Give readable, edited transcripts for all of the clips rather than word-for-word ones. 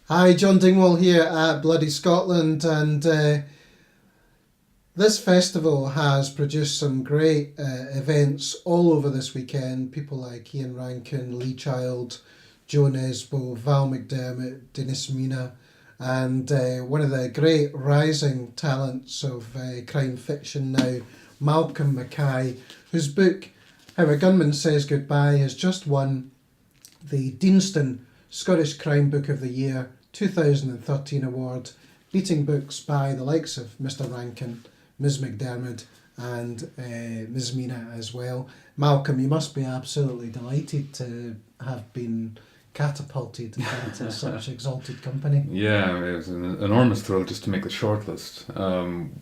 Hi, John Dingwall here at Bloody Scotland, and this festival has produced some great events all over this weekend. People like Ian Rankin, Lee Child, Joe Nesbo, Val McDermott, Dennis Mina, and one of the great rising talents of crime fiction now, Malcolm MacKay, whose book How a Gunman Says Goodbye has just won the Deanston Scottish Crime Book of the Year 2013 award, beating books by the likes of Mr. Rankin, Ms. McDermott and Ms. Mina as well. Malcolm, you must be absolutely delighted to have been catapulted into such exalted company. Yeah, it was an enormous thrill just to make the shortlist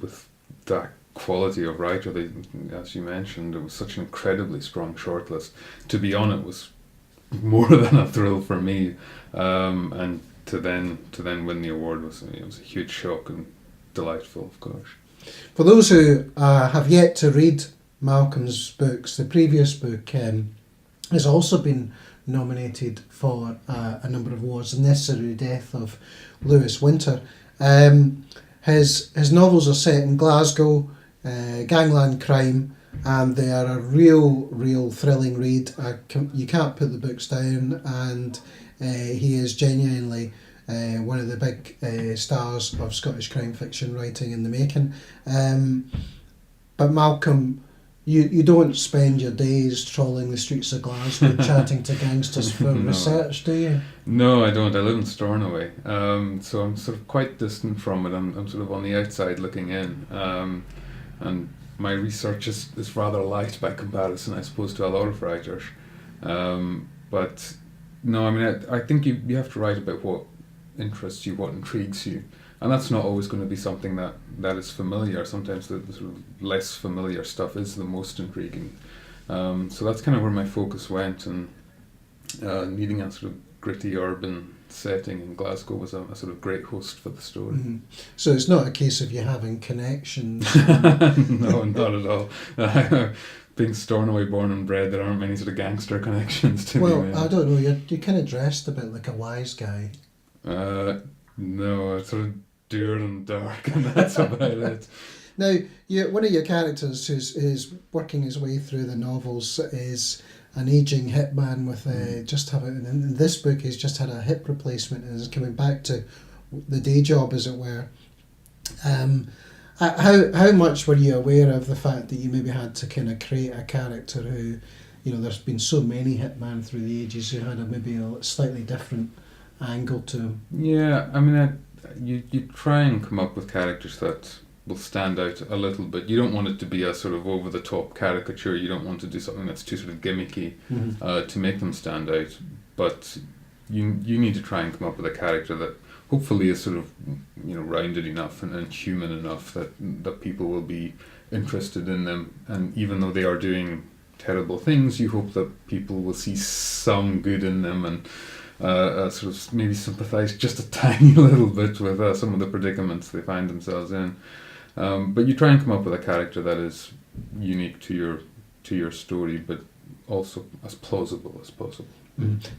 with that quality of writer. As you mentioned, it was such an incredibly strong shortlist. To be on it was more than a thrill for me, and to then win the award was a huge shock and delightful, of course. For those who have yet to read Malcolm's books, the previous book has also been nominated for a number of awards. The Necessary Death of Lewis Winter. His novels are set in Glasgow, gangland crime, and they are a real thrilling read. You can't put the books down, and he is genuinely one of the big stars of Scottish crime fiction writing in the making. But Malcolm, you don't spend your days trawling the streets of Glasgow chatting to gangsters for research, do you? No, I don't. I live in Stornoway, so I'm sort of quite distant from it. I'm sort of on the outside looking in, and my research is rather light by comparison, I suppose, to a lot of writers. But no, I mean, I think you have to write about what interests you, what intrigues you, and that's not always going to be something that is familiar. Sometimes the sort of less familiar stuff is the most intriguing. So that's kind of where my focus went, and needing a sort of gritty urban setting in Glasgow was a sort of great host for the story. Mm-hmm. So it's not a case of you having connections. No, not at all. Being Stornoway born and bred, there aren't many sort of gangster connections to me. Well, I don't know, you're kind of dressed a bit like a wise guy. No, it's sort of dour and dark, and that's about it. Now, one of your characters who's working his way through the novels is an ageing hitman with in this book he's just had a hip replacement and is coming back to the day job, as it were. How much were you aware of the fact that you maybe had to kind of create a character who, there's been so many hitmen through the ages who had maybe a slightly different angle to him? Yeah, I mean, you try and come up with characters that will stand out a little bit. You don't want it to be a sort of over the top caricature. You don't want to do something that's too sort of gimmicky to make them stand out. But you need to try and come up with a character that hopefully is sort of rounded enough and human enough that people will be interested in them. And even though they are doing terrible things, you hope that people will see some good in them and sort of maybe sympathise just a tiny little bit with some of the predicaments they find themselves in. But you try and come up with a character that is unique to your story, but also as plausible as possible.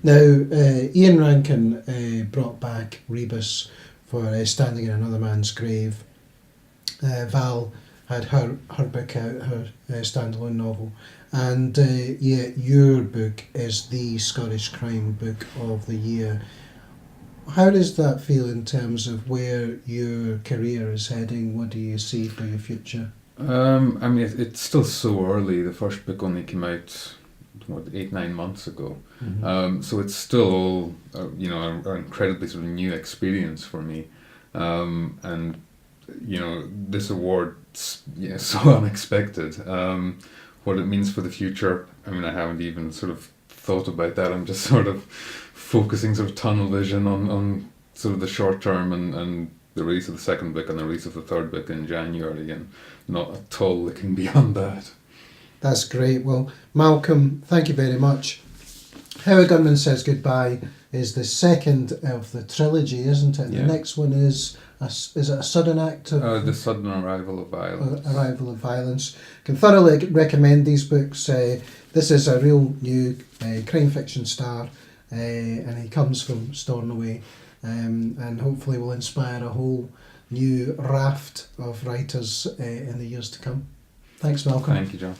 Now, Ian Rankin brought back Rebus for Standing in Another Man's Grave. Val had her book out, her standalone novel, and your book is the Scottish Crime Book of the Year. How does that feel in terms of where your career is heading? What do you see for your future? I mean, it's still so early. The first book only came out 8-9 months ago, so it's still all an incredibly sort of new experience for me, and this award's so unexpected. What it means for the future, I mean, I haven't even sort of thought about that. I'm just sort of focusing sort of tunnel vision on sort of the short term and the release of the second book and the release of the third book in January, and not at all looking beyond that. That's great. Well, Malcolm, thank you very much. How a Gunman Says Goodbye is the second of the trilogy, isn't it? Yeah. The next one is it a sudden act of... The Sudden Arrival of Violence. Arrival of Violence. Can thoroughly recommend these books. This is a real new crime fiction star, and he comes from Stornoway. and hopefully will inspire a whole new raft of writers in the years to come. Thanks, Malcolm. Thank you, John.